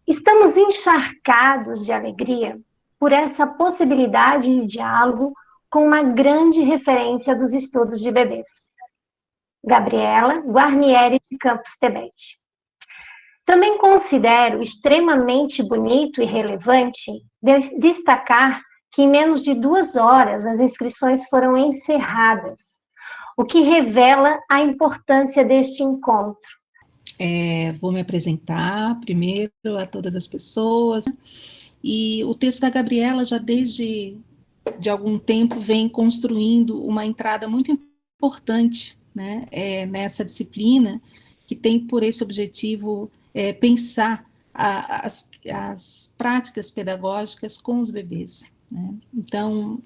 Estamos encharcados de alegria por essa possibilidade de diálogo com uma grande referência dos estudos de bebês, Gabriela Guarnieri de Campos Tebet. Também considero extremamente bonito e relevante destacar que em menos de 2 horas as inscrições foram encerradas, o que revela a importância deste encontro. Vou me apresentar primeiro a todas as pessoas, e o texto da Gabriela já desde de algum tempo vem construindo uma entrada muito importante, né, nessa disciplina, que tem por esse objetivo pensar as práticas pedagógicas com os bebês, né? Então,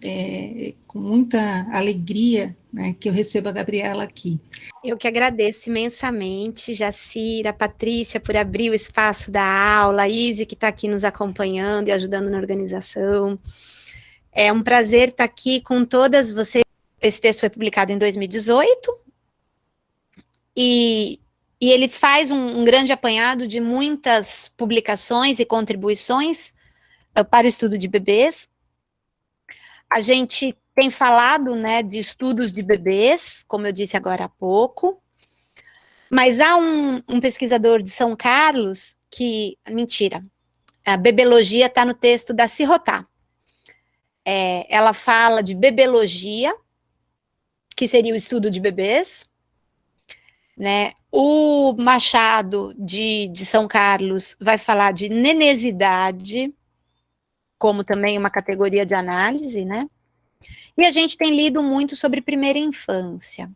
com muita alegria, né, que eu recebo a Gabriela aqui. Eu que agradeço imensamente, Jacira, Patrícia, por abrir o espaço da aula, a Izzy, que está aqui nos acompanhando e ajudando na organização. É um prazer estar aqui com todas vocês. Esse texto foi publicado em 2018, e ele faz um grande apanhado de muitas publicações e contribuições para o estudo de bebês. A gente tem falado, né, de estudos de bebês, como eu disse agora há pouco, mas há um pesquisador de São Carlos que, mentira, a bebologia está no texto da Cirrotá. Ela fala de bebologia, que seria o estudo de bebês, né? O Machado de São Carlos vai falar de nenesidade, como também uma categoria de análise, né? E a gente tem lido muito sobre primeira infância.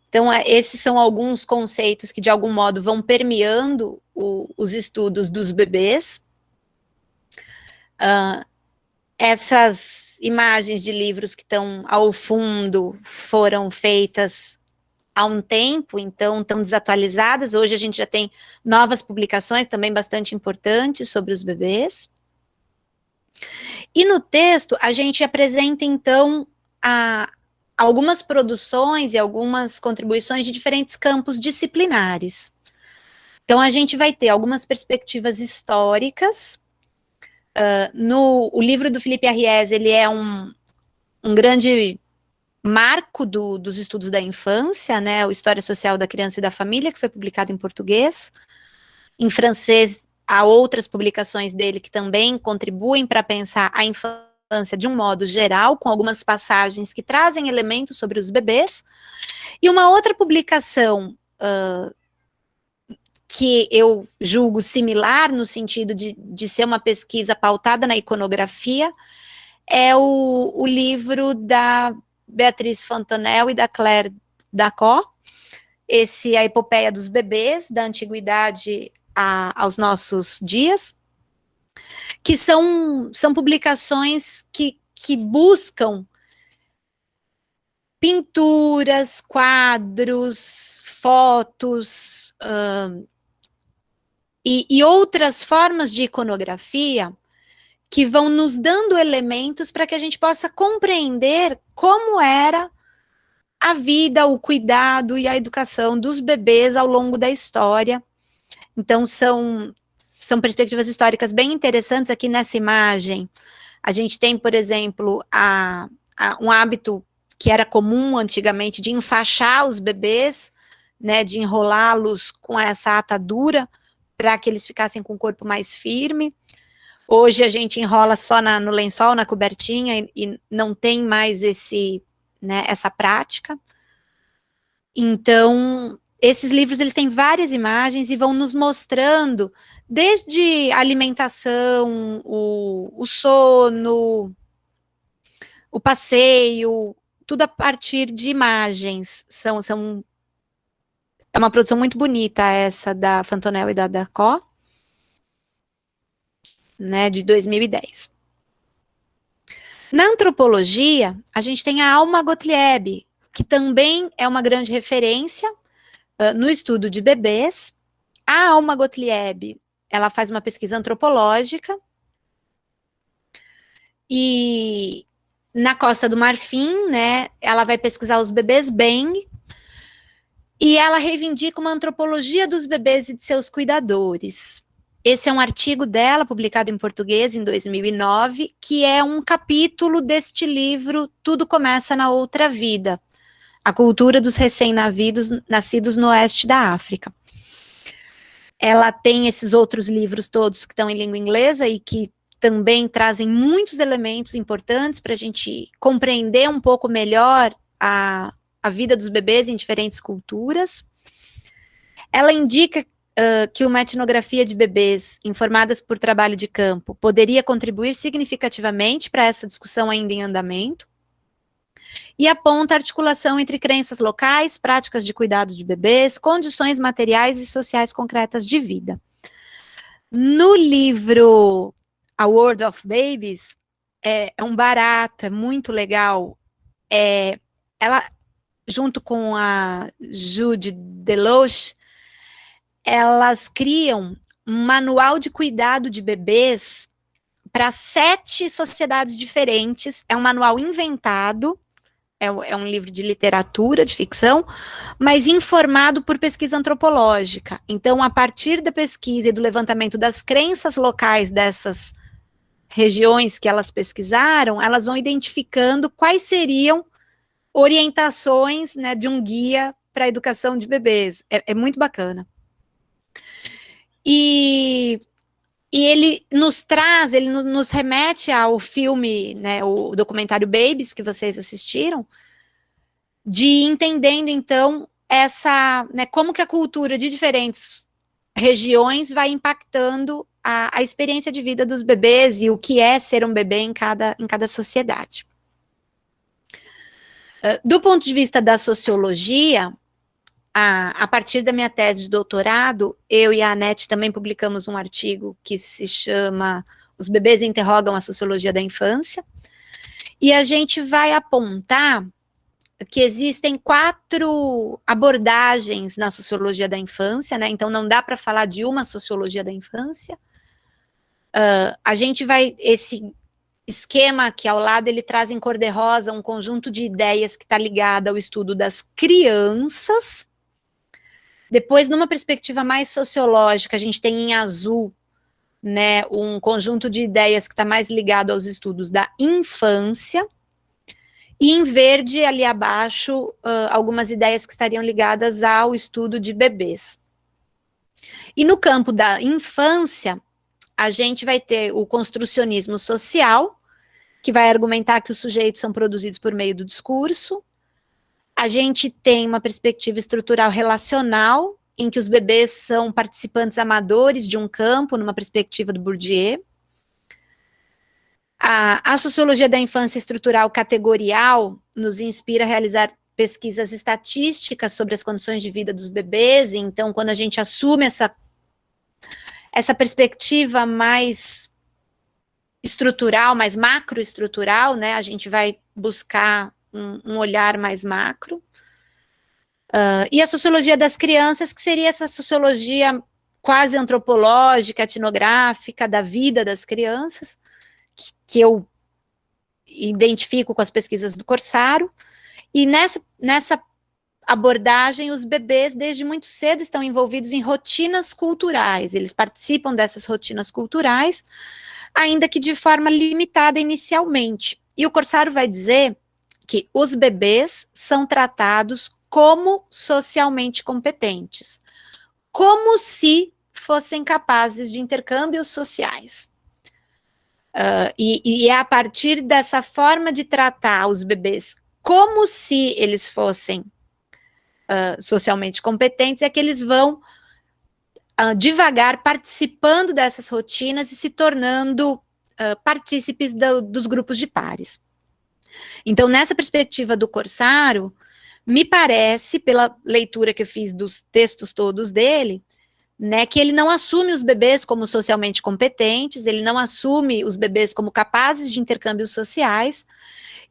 Então, esses são alguns conceitos que, de algum modo, vão permeando os estudos dos bebês. Essas imagens de livros que estão ao fundo foram feitas há um tempo, então estão desatualizadas. Hoje a gente já tem novas publicações também bastante importantes sobre os bebês. E no texto a gente apresenta, então, algumas produções e algumas contribuições de diferentes campos disciplinares. Então, a gente vai ter algumas perspectivas históricas. O livro do Felipe Arries, ele é um grande marco dos estudos da infância, né, o História Social da Criança e da Família, que foi publicado em português. Em francês, há outras publicações dele que também contribuem para pensar a infância de um modo geral, com algumas passagens que trazem elementos sobre os bebês. E uma outra publicação que eu julgo similar, no sentido de ser uma pesquisa pautada na iconografia, é o livro da Beatriz Fontenelle e da Claire Dacot, A Epopeia dos Bebês, da Antiguidade aos nossos dias, que são publicações que buscam pinturas, quadros, fotos, e outras formas de iconografia que vão nos dando elementos para que a gente possa compreender como era a vida, o cuidado e a educação dos bebês ao longo da história. Então, são perspectivas históricas bem interessantes. Aqui nessa imagem, a gente tem, por exemplo, um hábito que era comum antigamente de enfaixar os bebês, né, de enrolá-los com essa atadura para que eles ficassem com o corpo mais firme. Hoje a gente enrola só no lençol, na cobertinha, e não tem mais essa prática. Então, esses livros, eles têm várias imagens e vão nos mostrando desde a alimentação, o sono, o passeio, tudo a partir de imagens. É uma produção muito bonita essa da Fontenelle e da Dacot, né, de 2010. Na antropologia, a gente tem a Alma Gottlieb, que também é uma grande referência no estudo de bebês. A Alma Gottlieb, ela faz uma pesquisa antropológica, e na Costa do Marfim, né, ela vai pesquisar os bebês Beng, E ela reivindica uma antropologia dos bebês e de seus cuidadores. Esse é um artigo dela, publicado em português em 2009, que é um capítulo deste livro Tudo Começa na Outra Vida, a cultura dos recém-nascidos no oeste da África. Ela tem esses outros livros todos que estão em língua inglesa e que também trazem muitos elementos importantes para a gente compreender um pouco melhor a vida dos bebês em diferentes culturas. Ela indica que uma etnografia de bebês informadas por trabalho de campo poderia contribuir significativamente para essa discussão ainda em andamento, e aponta a articulação entre crenças locais, práticas de cuidado de bebês, condições materiais e sociais concretas de vida. No livro A World of Babies, é um barato, é muito legal. Ela, junto com a Jude Deloche, elas criam um manual de cuidado de bebês para 7 sociedades diferentes. É um manual inventado, é um livro de literatura, de ficção, mas informado por pesquisa antropológica. Então, a partir da pesquisa e do levantamento das crenças locais dessas regiões que elas pesquisaram, elas vão identificando quais seriam orientações, né, de um guia para a educação de bebês. É muito bacana. E ele nos remete ao filme, né, o documentário Babies, que vocês assistiram, de entendendo, então, né, como que a cultura de diferentes regiões vai impactando a experiência de vida dos bebês e o que é ser um bebê em cada sociedade. Do ponto de vista da sociologia, a partir da minha tese de doutorado, eu e a Anete também publicamos um artigo que se chama Os Bebês Interrogam a Sociologia da Infância, e a gente vai apontar que existem 4 abordagens na sociologia da infância, né? Então não dá para falar de uma sociologia da infância. A gente vai, esse esquema aqui ao lado, ele traz em cor-de-rosa um conjunto de ideias que está ligado ao estudo das crianças. Depois, numa perspectiva mais sociológica, a gente tem em azul, né, um conjunto de ideias que está mais ligado aos estudos da infância, e em verde, ali abaixo, algumas ideias que estariam ligadas ao estudo de bebês. E no campo da infância, a gente vai ter o construcionismo social, que vai argumentar que os sujeitos são produzidos por meio do discurso. A gente tem uma perspectiva estrutural relacional, em que os bebês são participantes amadores de um campo, numa perspectiva do Bourdieu. A sociologia da infância estrutural categorial nos inspira a realizar pesquisas estatísticas sobre as condições de vida dos bebês. Então, quando a gente assume essa perspectiva mais estrutural, mais macroestrutural, né, a gente vai buscar um olhar mais macro. E a sociologia das crianças, que seria essa sociologia quase antropológica, etnográfica da vida das crianças, que eu identifico com as pesquisas do Corsaro. E nessa abordagem, os bebês, desde muito cedo, estão envolvidos em rotinas culturais. Eles participam dessas rotinas culturais, ainda que de forma limitada inicialmente. E o Corsaro vai dizer que os bebês são tratados como socialmente competentes, como se fossem capazes de intercâmbios sociais. E é a partir dessa forma de tratar os bebês como se eles fossem socialmente competentes, é que eles vão devagar participando dessas rotinas e se tornando partícipes dos grupos de pares. Então, nessa perspectiva do Corsaro, me parece, pela leitura que eu fiz dos textos todos dele, né, que ele não assume os bebês como socialmente competentes, ele não assume os bebês como capazes de intercâmbios sociais,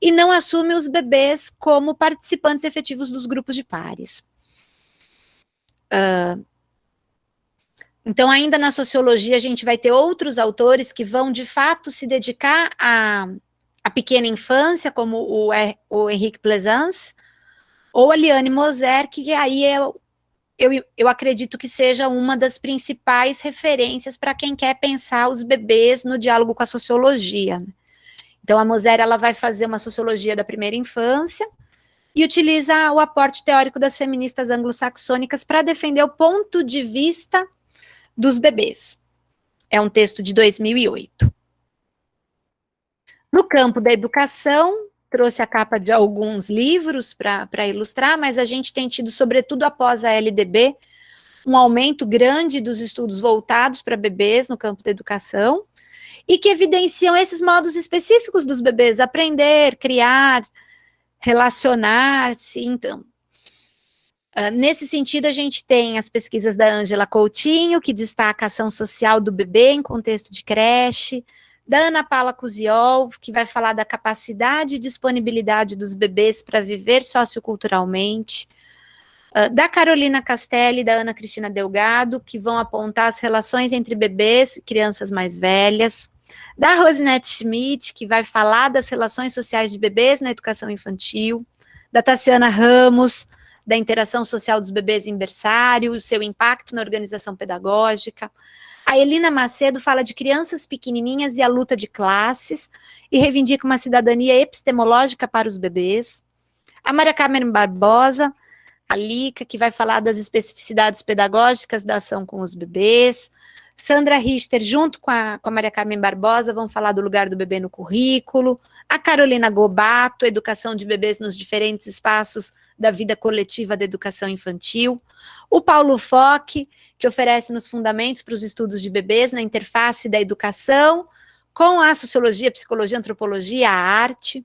e não assume os bebês como participantes efetivos dos grupos de pares. Então, ainda na sociologia, a gente vai ter outros autores que vão, de fato, se dedicar à pequena infância, como o Henrique Pleasance, ou a Liane Moser, que aí é eu acredito que seja uma das principais referências para quem quer pensar os bebês no diálogo com a sociologia, né? Então, a Moser, ela vai fazer uma sociologia da primeira infância e utiliza o aporte teórico das feministas anglo-saxônicas para defender o ponto de vista dos bebês. É um texto de 2008. No campo da educação, trouxe a capa de alguns livros para ilustrar, mas a gente tem tido, sobretudo após a LDB, um aumento grande dos estudos voltados para bebês no campo da educação, e que evidenciam esses modos específicos dos bebês aprender, criar, relacionar-se. Então, nesse sentido, a gente tem as pesquisas da Ângela Coutinho, que destaca a ação social do bebê em contexto de creche, da Ana Paula Cusiol, que vai falar da capacidade e disponibilidade dos bebês para viver socioculturalmente, da Carolina Castelli e da Ana Cristina Delgado, que vão apontar as relações entre bebês e crianças mais velhas, da Rosinete Schmidt, que vai falar das relações sociais de bebês na educação infantil, da Tassiana Ramos, da interação social dos bebês em berçário, o seu impacto na organização pedagógica. A Elina Macedo fala de crianças pequenininhas e a luta de classes, e reivindica uma cidadania epistemológica para os bebês. A Maria Carmen Barbosa, a Lica, que vai falar das especificidades pedagógicas da ação com os bebês. Sandra Richter, junto com a Maria Carmen Barbosa, vão falar do lugar do bebê no currículo. A Carolina Gobato, educação de bebês nos diferentes espaços da vida coletiva da educação infantil. O Paulo Fock, que oferece nos fundamentos para os estudos de bebês na interface da educação com a sociologia, psicologia, antropologia, a arte.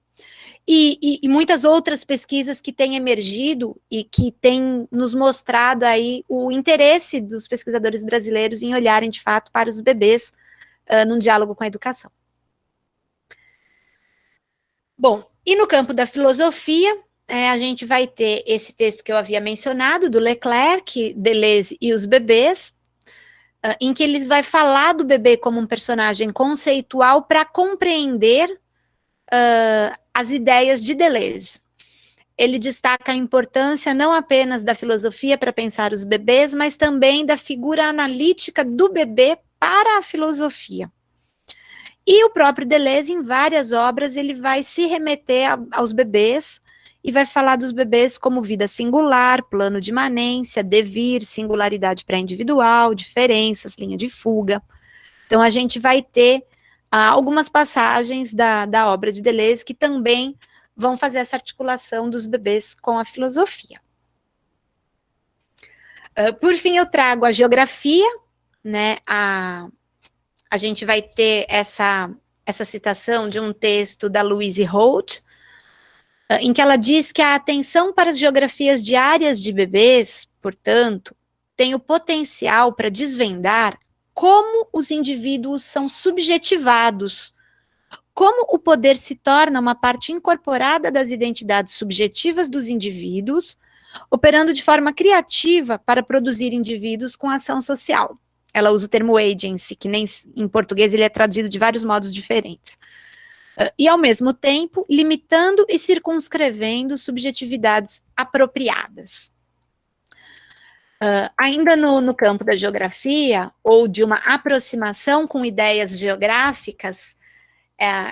E muitas outras pesquisas que têm emergido e que têm nos mostrado aí o interesse dos pesquisadores brasileiros em olharem, de fato, para os bebês num diálogo com a educação. Bom, e no campo da filosofia, a gente vai ter esse texto que eu havia mencionado, do Leclerc, Deleuze e os bebês, em que ele vai falar do bebê como um personagem conceitual para compreender as ideias de Deleuze. Ele destaca a importância não apenas da filosofia para pensar os bebês, mas também da figura analítica do bebê para a filosofia. E o próprio Deleuze, em várias obras, ele vai se remeter aos bebês e vai falar dos bebês como vida singular, plano de imanência, devir, singularidade pré-individual, diferenças, linha de fuga. Então, a gente vai ter algumas passagens da obra de Deleuze que também vão fazer essa articulação dos bebês com a filosofia. Por fim, eu trago a geografia, né? A gente vai ter essa citação de um texto da Louise Holt, em que ela diz que a atenção para as geografias diárias de bebês, portanto, tem o potencial para desvendar como os indivíduos são subjetivados, como o poder se torna uma parte incorporada das identidades subjetivas dos indivíduos, operando de forma criativa para produzir indivíduos com ação social. Ela usa o termo agency, que nem em português ele é traduzido de vários modos diferentes. E, ao mesmo tempo, limitando e circunscrevendo subjetividades apropriadas. Ainda no campo da geografia, ou de uma aproximação com ideias geográficas,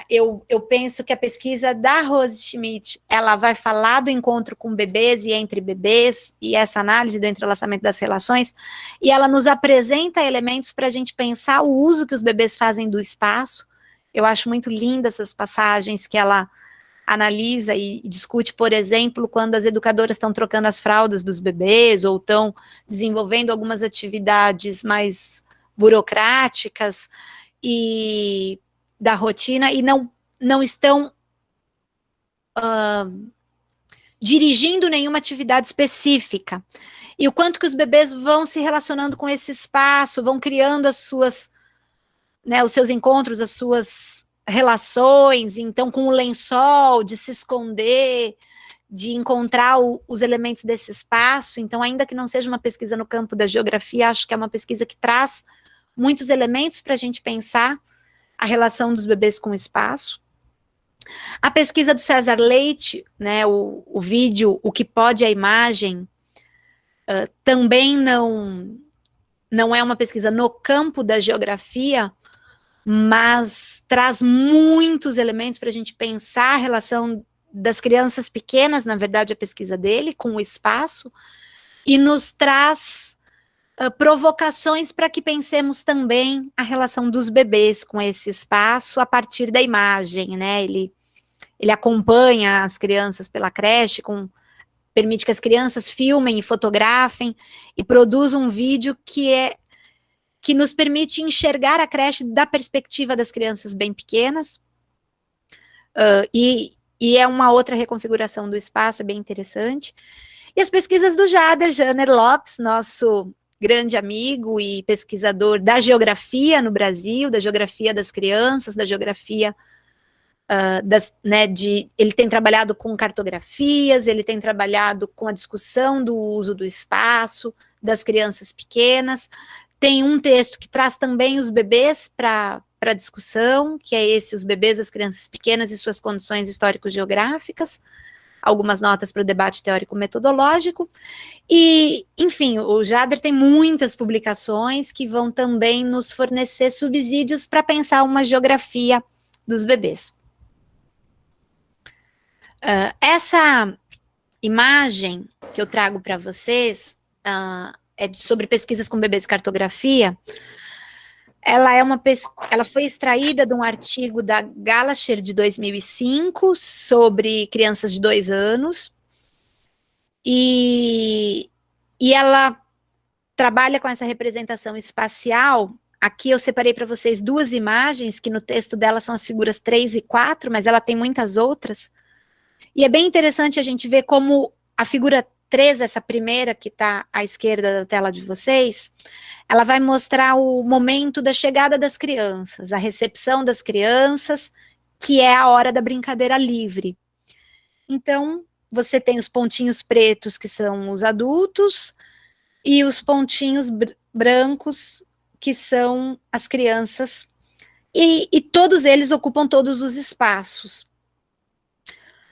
eu penso que a pesquisa da Rose Schmidt, ela vai falar do encontro com bebês e entre bebês, e essa análise do entrelaçamento das relações, e ela nos apresenta elementos para a gente pensar o uso que os bebês fazem do espaço. Eu acho muito lindas essas passagens que ela analisa e discute, por exemplo, quando as educadoras estão trocando as fraldas dos bebês ou estão desenvolvendo algumas atividades mais burocráticas e da rotina e não estão dirigindo nenhuma atividade específica. E o quanto que os bebês vão se relacionando com esse espaço, vão criando as suas, né, os seus encontros, as suas relações, então com o lençol, de se esconder, de encontrar os elementos desse espaço. Então, ainda que não seja uma pesquisa no campo da geografia, acho que é uma pesquisa que traz muitos elementos para a gente pensar a relação dos bebês com o espaço. A pesquisa do César Leite, né, o vídeo O que Pode a Imagem, Também não é uma pesquisa no campo da geografia, mas traz muitos elementos para a gente pensar a relação das crianças pequenas, na verdade, a pesquisa dele, com o espaço, e nos traz provocações para que pensemos também a relação dos bebês com esse espaço a partir da imagem, né? Ele acompanha as crianças pela creche, permite que as crianças filmem e fotografem e produz um vídeo que nos permite enxergar a creche da perspectiva das crianças bem pequenas, e é uma outra reconfiguração do espaço, é bem interessante. E as pesquisas do Jader Lopes, nosso grande amigo e pesquisador da geografia no Brasil, da geografia das crianças, da geografia ele tem trabalhado com cartografias, ele tem trabalhado com a discussão do uso do espaço, das crianças pequenas. Tem um texto que traz também os bebês para a discussão, que é esse, os bebês das crianças pequenas e suas condições histórico-geográficas, algumas notas para o debate teórico-metodológico, e, enfim, o Jader tem muitas publicações que vão também nos fornecer subsídios para pensar uma geografia dos bebês. Essa imagem que eu trago para vocês é sobre pesquisas com bebês e cartografia. Ela foi extraída de um artigo da Galasher de 2005 sobre crianças de 2 anos, e ela trabalha com essa representação espacial. Aqui eu separei para vocês 2 imagens, que no texto dela são as figuras 3 e 4, mas ela tem muitas outras. E é bem interessante a gente ver como a figura 3, essa primeira que está à esquerda da tela de vocês, ela vai mostrar o momento da chegada das crianças, a recepção das crianças, que é a hora da brincadeira livre. Então, você tem os pontinhos pretos, que são os adultos, e os pontinhos brancos, que são as crianças, e todos eles ocupam todos os espaços.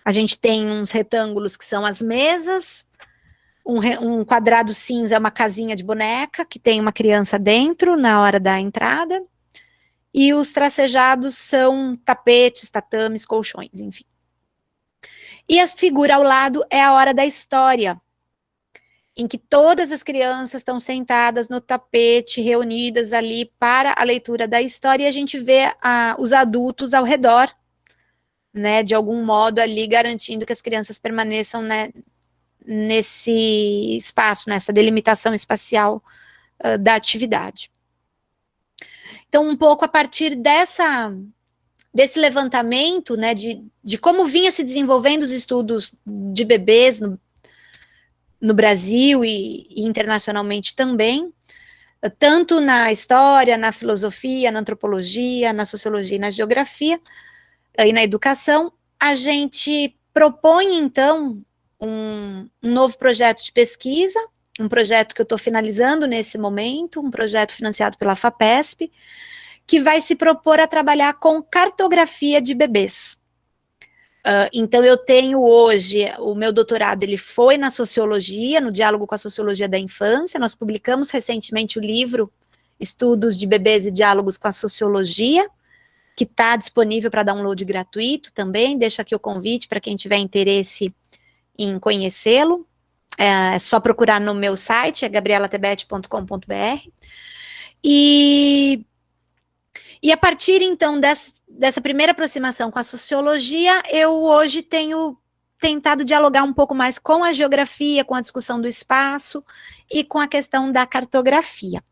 A gente tem uns retângulos que são as mesas, um quadrado cinza é uma casinha de boneca, que tem uma criança dentro na hora da entrada, e os tracejados são tapetes, tatames, colchões, enfim. E a figura ao lado é a hora da história, em que todas as crianças estão sentadas no tapete, reunidas ali para a leitura da história, e a gente vê os adultos ao redor, né, de algum modo ali garantindo que as crianças permaneçam, né, nesse espaço, nessa delimitação espacial da atividade. Então, um pouco a partir desse levantamento, né, de como vinha se desenvolvendo os estudos de bebês no Brasil e internacionalmente também, tanto na história, na filosofia, na antropologia, na sociologia e na geografia, e na educação, a gente propõe, então, um novo projeto de pesquisa, um projeto que eu estou finalizando nesse momento, um projeto financiado pela FAPESP, que vai se propor a trabalhar com cartografia de bebês. Então, eu tenho hoje, o meu doutorado, ele foi na sociologia, no diálogo com a sociologia da infância. Nós publicamos recentemente o livro Estudos de Bebês e Diálogos com a Sociologia, que está disponível para download gratuito também. Deixo aqui o convite para quem tiver interesse em conhecê-lo. É só procurar no meu site, é gabrielatebet.com.br. E a partir, então, dessa primeira aproximação com a sociologia, eu hoje tenho tentado dialogar um pouco mais com a geografia, com a discussão do espaço e com a questão da cartografia.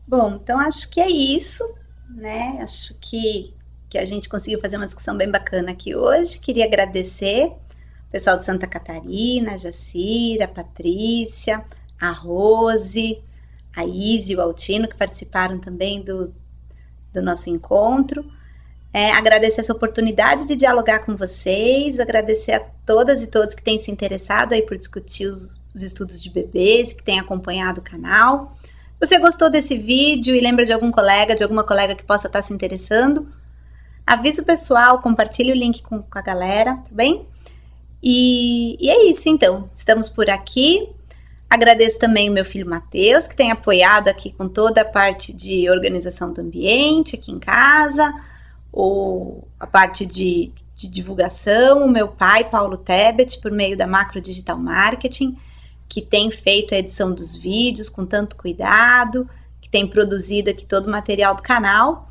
Bom, então acho que é isso, né? Acho que a gente conseguiu fazer uma discussão bem bacana aqui hoje. Queria agradecer o pessoal de Santa Catarina, a Jacira, a Patrícia, a Rose, a Izzy e o Altino, que participaram também do nosso encontro. Agradecer essa oportunidade de dialogar com vocês, agradecer a todas e todos que têm se interessado aí por discutir os estudos de bebês, que têm acompanhado o canal. Se você gostou desse vídeo e lembra de algum colega, de alguma colega que possa estar se interessando, avisa o pessoal, compartilhe o link com a galera, tá bem? E é isso, então. Estamos por aqui. Agradeço também o meu filho Matheus, que tem apoiado aqui com toda a parte de organização do ambiente aqui em casa, a parte de divulgação, o meu pai, Paulo Tebet, por meio da Macro Digital Marketing, que tem feito a edição dos vídeos com tanto cuidado, que tem produzido aqui todo o material do canal.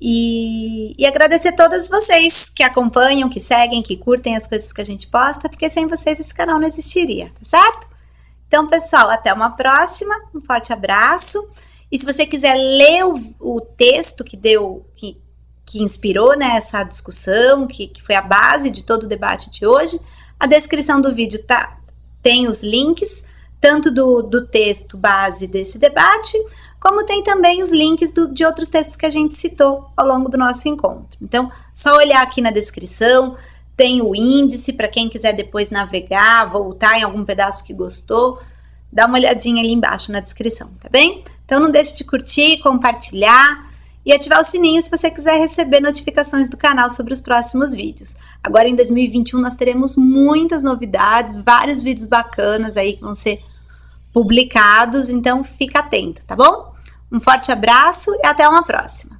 E agradecer a todas vocês que acompanham, que seguem, que curtem as coisas que a gente posta, porque sem vocês esse canal não existiria, tá certo? Então, pessoal, até uma próxima, um forte abraço. E se você quiser ler o texto que inspirou, né, essa discussão, que foi a base de todo o debate de hoje, a descrição do vídeo tem os links, tanto do texto base desse debate, como tem também os links de outros textos que a gente citou ao longo do nosso encontro. Então, só olhar aqui na descrição, tem o índice para quem quiser depois navegar, voltar em algum pedaço que gostou, dá uma olhadinha ali embaixo na descrição, tá bem? Então, não deixe de curtir, compartilhar e ativar o sininho se você quiser receber notificações do canal sobre os próximos vídeos. Agora, em 2021, nós teremos muitas novidades, vários vídeos bacanas aí que vão ser publicados, então fica atento, tá bom? Um forte abraço e até uma próxima!